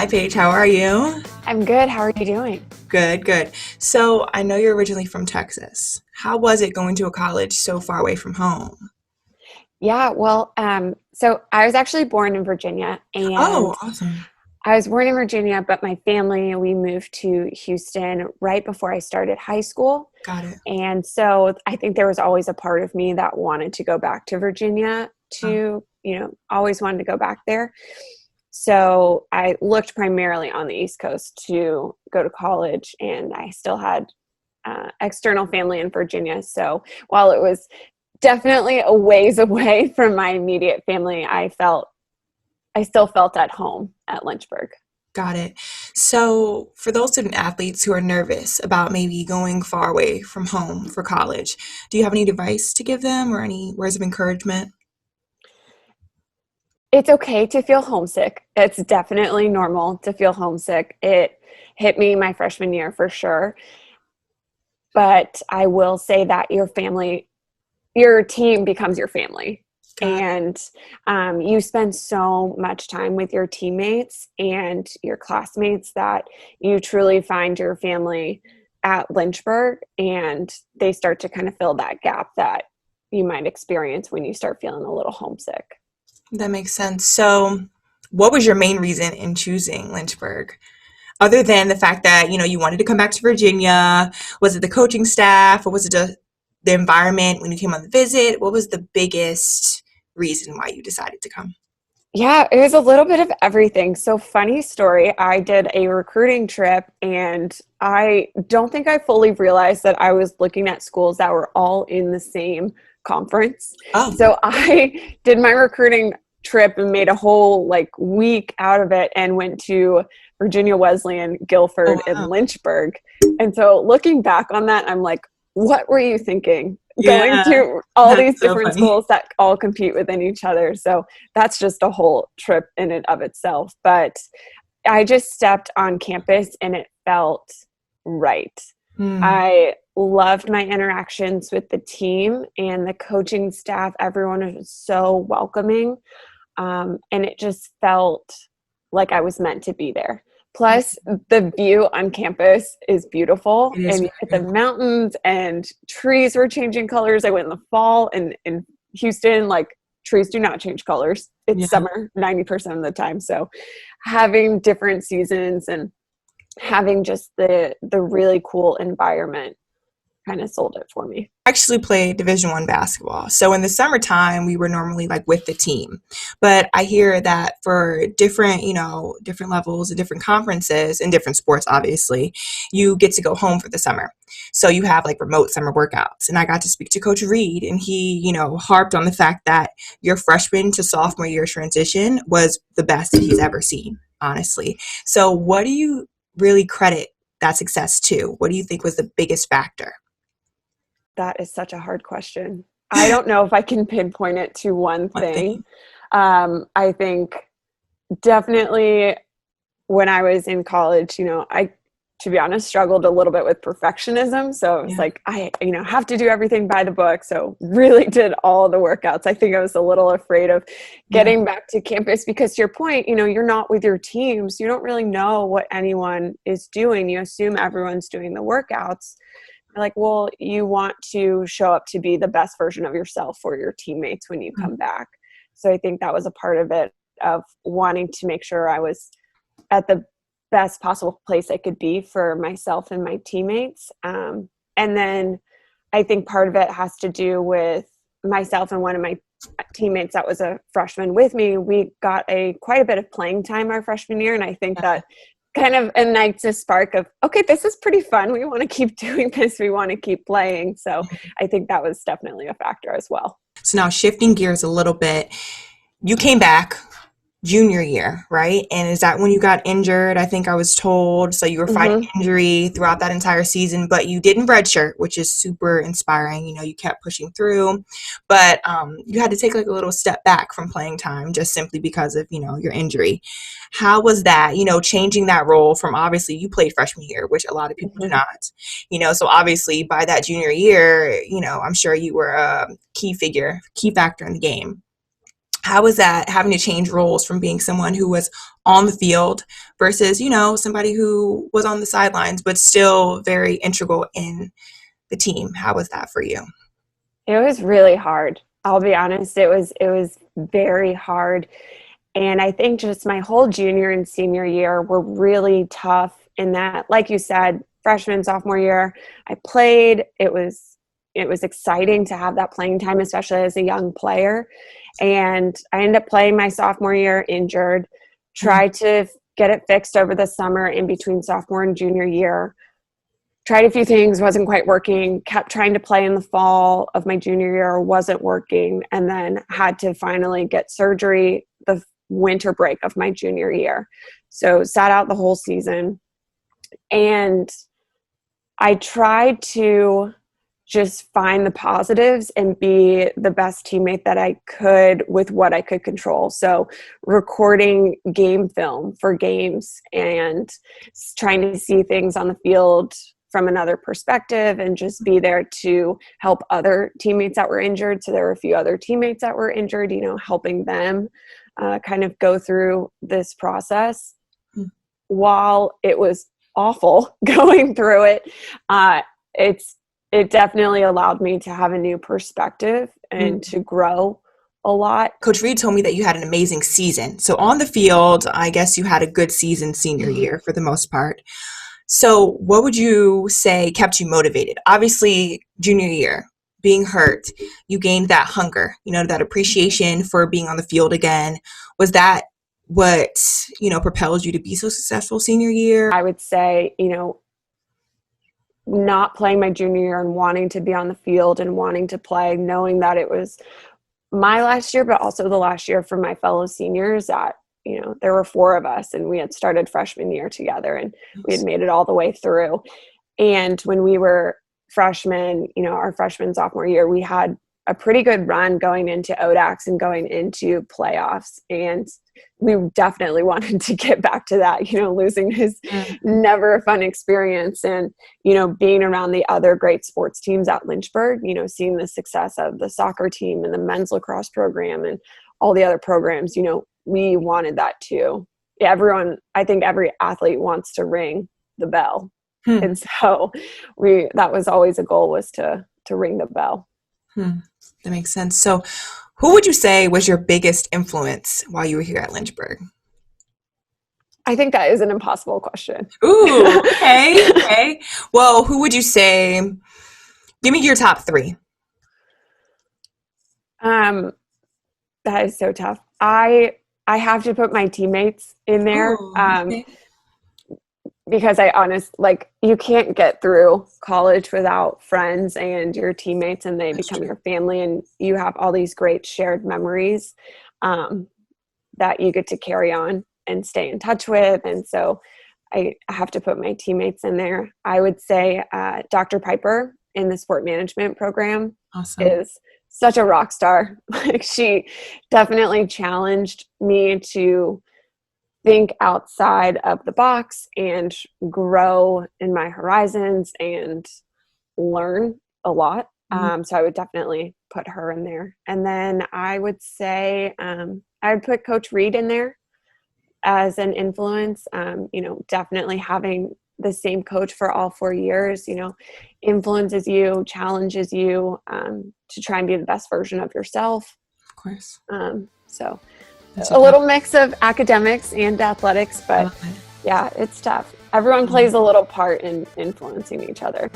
Hi, Paige. How are you? I'm good. How are you doing? Good, good. So, I know you're originally from Texas. How was it going to a college so far away from home? So I was actually born in Virginia, Oh, and awesome. I was born in Virginia, but my family, we moved to Houston right before I started high school. Got it. And so I think there was always a part of me that wanted to go back to Virginia Oh, always wanted to go back there. So I looked primarily on the East Coast to go to college, and I still had external family in Virginia. So while it was definitely a ways away from my immediate family, I still felt at home at Lynchburg. got it. So, for those student athletes who are nervous about maybe going far away from home for college, do you have any advice to give them or any words of encouragement? It's okay to feel homesick. It's definitely normal to feel homesick. It hit me my freshman year for sure. But I will say that your team becomes your family. Got it. And you spend so much time with your teammates and your classmates that you truly find your family at Lynchburg, and they start to kind of fill that gap that you might experience when you start feeling a little homesick. That makes sense. So, what was your main reason in choosing Lynchburg? Other than the fact that, you wanted to come back to Virginia, was it the coaching staff or was it the environment when you came on the visit? What was the biggest reason why you decided to come? Yeah, it was a little bit of everything. So, funny story, I did a recruiting trip, and I don't think I fully realized that I was looking at schools that were all in the same conference. Oh, So, I did my recruiting trip and made a whole week out of it and went to Virginia Wesleyan, oh Guilford, and wow. Lynchburg. And so, looking back on that, I'm like, what were you thinking? Going Yeah, to all that's these so different funny. schools that all compete within each other. So, that's just a whole trip in and of itself. But I just stepped on campus and it felt right. Hmm. I loved my interactions with the team and the coaching staff. Everyone was so welcoming. And it just felt like I was meant to be there. Plus, the view on campus is beautiful, It is and very you get the beautiful. mountains, and trees were changing colors. I went in the fall, and in Houston, trees do not change colors. It's Yeah. summer 90% of the time. So, having different seasons and having just the really cool environment kind of sold it for me. Actually played Division 1 basketball. So in the summertime, we were normally like with the team. But I hear that for different, different levels and different conferences and different sports, obviously, you get to go home for the summer. So you have like remote summer workouts. And I got to speak to Coach Reed, and he, harped on the fact that your freshman to sophomore year transition was the best that he's ever seen, honestly. So what do you really credit that success to? What do you think was the biggest factor? That is such a hard question. I don't know if I can pinpoint it to one One thing. thing. I think definitely when I was in college, to be honest, struggled a little bit with perfectionism. So it was Yeah. like, I have to do everything by the book. So really did all the workouts. I think I was a little afraid of Yeah. getting back to campus because to your point, you're not with your teams. You don't really know what anyone is doing. You assume everyone's doing the workouts. You're like, well, you want to show up to be the best version of yourself for your teammates when you come back. So I think that was a part of it, of wanting to make sure I was at the best possible place I could be for myself and my teammates. And then I think part of it has to do with myself and one of my teammates that was a freshman with me. We got quite a bit of playing time our freshman year, and I think Yeah. that kind of ignites a spark of, okay, this is pretty fun. We want to keep doing this. We want to keep playing. So I think that was definitely a factor as well. So now shifting gears a little bit, you came back junior year, right? And is that when you got injured? I think I was told. So you were fighting Hmm. injury throughout that entire season, but you didn't redshirt, which is super inspiring. You kept pushing through, but you had to take like a little step back from playing time just simply because of, your injury. How was that, changing that role from obviously you played freshman year, which a lot of people do Hmm. not, so obviously by that junior year, I'm sure you were a key factor in the game. How was that having to change roles from being someone who was on the field versus, somebody who was on the sidelines, but still very integral in the team? How was that for you? It was really hard. I'll be honest. It was very hard. And I think just my whole junior and senior year were really tough in that, like you said, freshman, sophomore year, I played. It was exciting to have that playing time, especially as a young player. And I ended up playing my sophomore year injured, tried to get it fixed over the summer in between sophomore and junior year. Tried a few things, wasn't quite working, kept trying to play in the fall of my junior year, wasn't working, and then had to finally get surgery the winter break of my junior year. So sat out the whole season. And I tried to just find the positives and be the best teammate that I could with what I could control. So recording game film for games and trying to see things on the field from another perspective and just be there to help other teammates that were injured. So there were a few other teammates that were injured, helping them kind of go through this process. While it was awful going through it, it definitely allowed me to have a new perspective and to grow a lot. Coach Reed told me that you had an amazing season. So on the field, I guess you had a good season senior year for the most part. So what would you say kept you motivated? Obviously, junior year, being hurt, you gained that hunger, that appreciation for being on the field again. Was that what, propelled you to be so successful senior year? I would say, not playing my junior year and wanting to be on the field and wanting to play, knowing that it was my last year, but also the last year for my fellow seniors that, there were 4 of us and we had started freshman year together and we had made it all the way through. And when we were freshmen, our freshman sophomore year, we had a pretty good run going into ODAX and going into playoffs. And we definitely wanted to get back to that. Losing is never a fun experience. And, being around the other great sports teams at Lynchburg, seeing the success of the soccer team and the men's lacrosse program and all the other programs, we wanted that too. Yeah, I think every athlete wants to ring the bell. And so that was always a goal, was to ring the bell. That makes sense. So who would you say was your biggest influence while you were here at Lynchburg? I think that is an impossible question. Ooh, okay. Well, who would you say, give me your top 3. That is so tough. I have to put my teammates in there. Ooh, okay. Because you can't get through college without friends and your teammates, and they become your family, and you have all these great shared memories that you get to carry on and stay in touch with. And so I have to put my teammates in there. I would say Dr. Piper in the sport management program is such a rock star. She definitely challenged me to think outside of the box and grow in my horizons and learn a lot. So I would definitely put her in there. And then I would say I would put Coach Reed in there as an influence. Definitely having the same coach for all 4 years, influences you, challenges you to try and be the best version of yourself. Of course. So a little mix of academics and athletics, but yeah, it's tough. Everyone plays a little part in influencing each other.